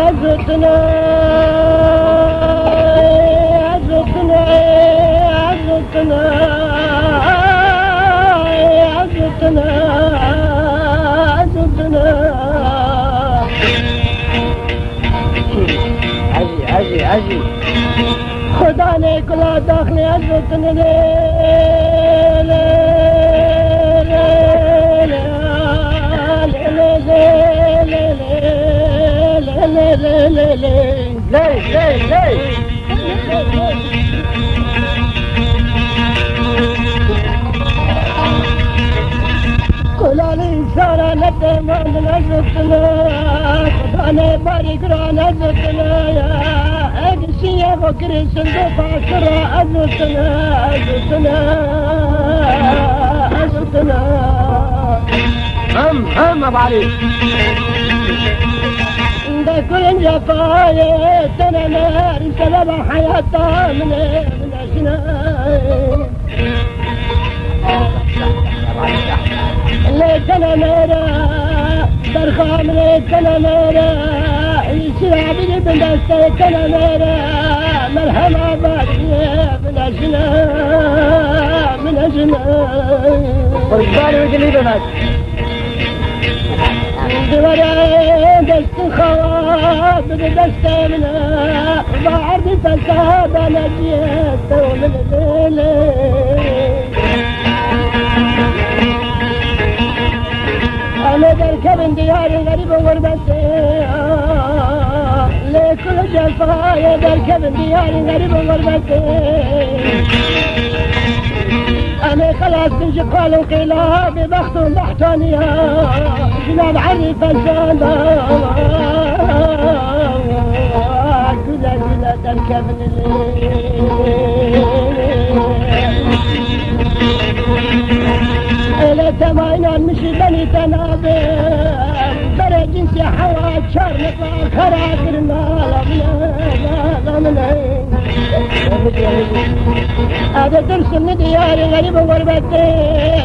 عزتنا عزتنا عزتنا عزتنا عزتنا عزي عزي خدا نے کلا داخل عزتنا كل الإنسان ندمان نزتنا خدانا بارك رانا نزتنا يا أقسي يا بكر صندوق عشرة أزتنا أزتنا أزتنا هم أبو علي كل جفاية تنمر سبب حياتها من أجنان ليت نمرة برخام ليت نمرة يسرع بني بندستيت نمرة مرحبا بارية من أجنان من أجنان فرقاني وجلي بنات دوران دست خواب دست منا بعرض فساد نجيت ومن الليل أنا بركب ديار غريب وغربتي لكل جفايا بركب ديار غريب وغربتي أنا خلاص تمشي قالوا قيلها ببخت وبحتانيا جناب عري فسادا كلا كلا تركب إلى تماينا مشي بني تنابي برا جنسي حوات شار نطلع خراكرنا لا من هذا درس من دياري غريب وغربتي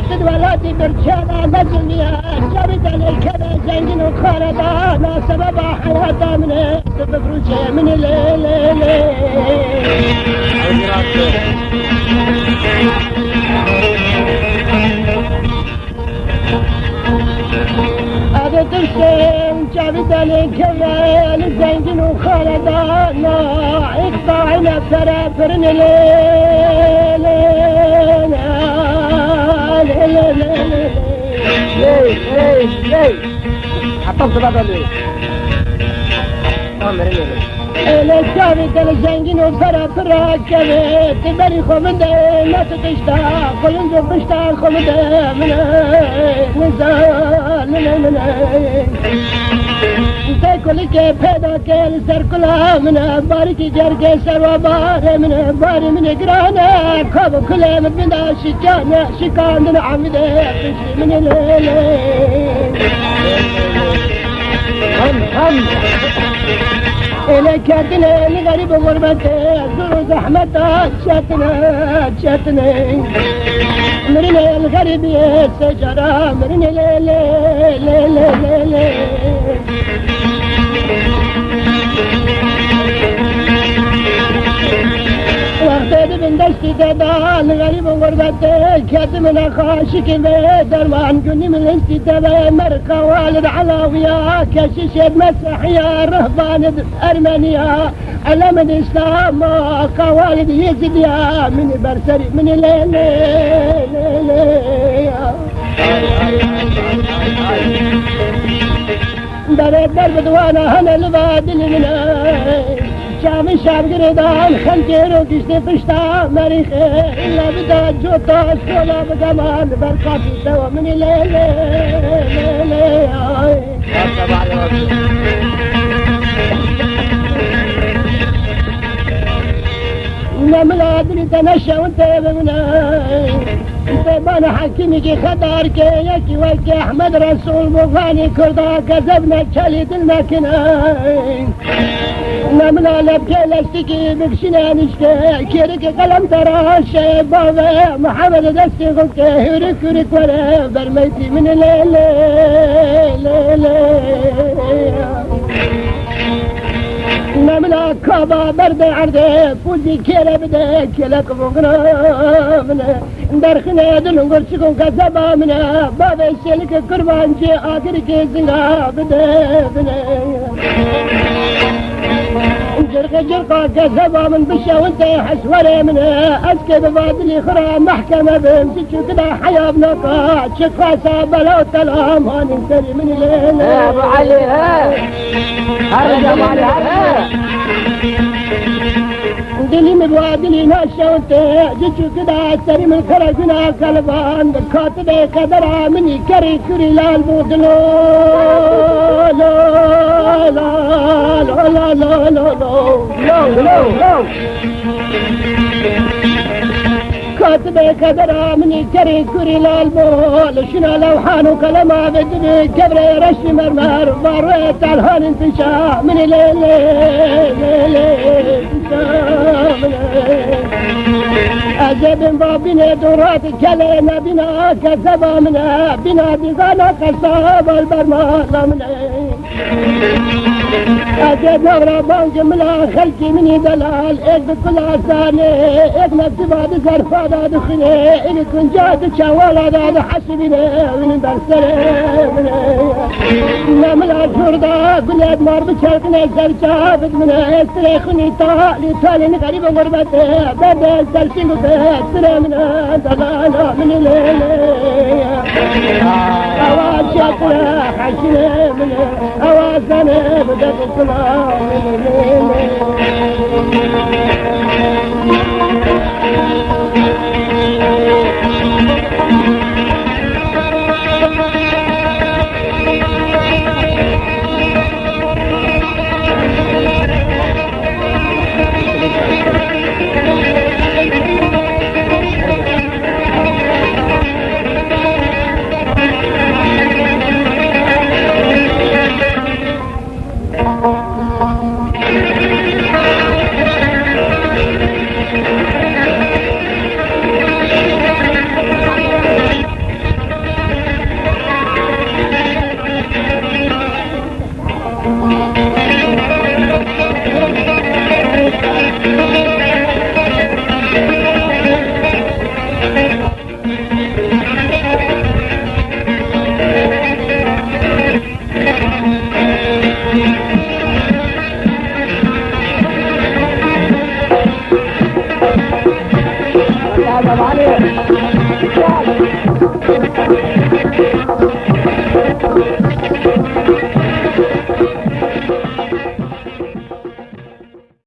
تدولاتي برشانا مزنيا جابت عليك كذا زنجن وخالدانا سبب حياتها من تفكروشي من الليل هذا درس جابت عليك كذا زنجن وخالدانا اقطعنا فرافرن ليه حطمت بعض ليه انا جابت الزنجين وفرافر كبت تبري خمده ما تشتاق كل نزل بشتاق خمده من نزال كل كيف هذا كل سر كلها من بارك جرك سر وبار من بار من قرانا كاب كلها من بنا شجانا شكان عمده من الليل هم إليك أدنى لغريب غربتي زور زحمتها شاتنا مرني الغريب الشجرة مرني ليلي وقتي بن دشتي دبان غريب غربتي كاتمنا خاشك درمان قني من الاستدابة مرقى والد علاوية كشيشة مسيحية رهبان أرمانيا علم الإسلام قوالد يزيديا من برسري من الليل درب دوانا هنا البادل منا شام الشعب قردان خنجر وكشتي فشتا مريخي إلا بدا جوتا سولا بقمان برقاتي سوا من الليل ملادري تنشى وانت بمناي بان حكيمك خدارك يكي وكي احمد رسول مغاني كردا كذبنا تشالي دلنا كناي نملا لبكي لستكي بكشنا نشكي كيرك قلم تراشي بابا محمد دستي غلقي هورك هورك ولا برميتي من الليل نملا كابا برد عرضي فوزي كيلا بدي كيلك فوقنا درخنا دلن قرشكم كذبا منا بابا الشيلك قربان جي آخرك زنقا بدي جرقا كذبا من بشا وانت حسوري من اسكي ببادلي خرا محكمة بمسكو كدا حيا بنقا شقا سابلا وتلام هاني من الليل يا ابو علي ها هرجع ابو علي ها دلي مبوادلي ناشا وانت جيشو كدا سري من خرجنا قلبان كاتب قدرا مني كري كري لالبودلو لا لا لا لا لا لا لا كاتب قدرا مني كري كري لالبول شنا لوحان وكلمة بدني كبر رش مرمر مريت على الهون انتشا من الليل أجب بابنا دورات كلنا بنا كذبا منا بنا بغانا قصاب البرمال منا أجب نورا بانج ملا خلقي مني دلال إيك بكل أساني إيك نكتبا بزرفا دا دخني إيك كنجاد شوالا دا حسبنا من برسلي نملا شوردا قلت مار بشرقنا زرشابت منا استريخني طالي غريب غربته بابا سلسل بسر من دلالا من الليل أواز شاطرة حشر من أواز أنا بدأت الصلاة من الليل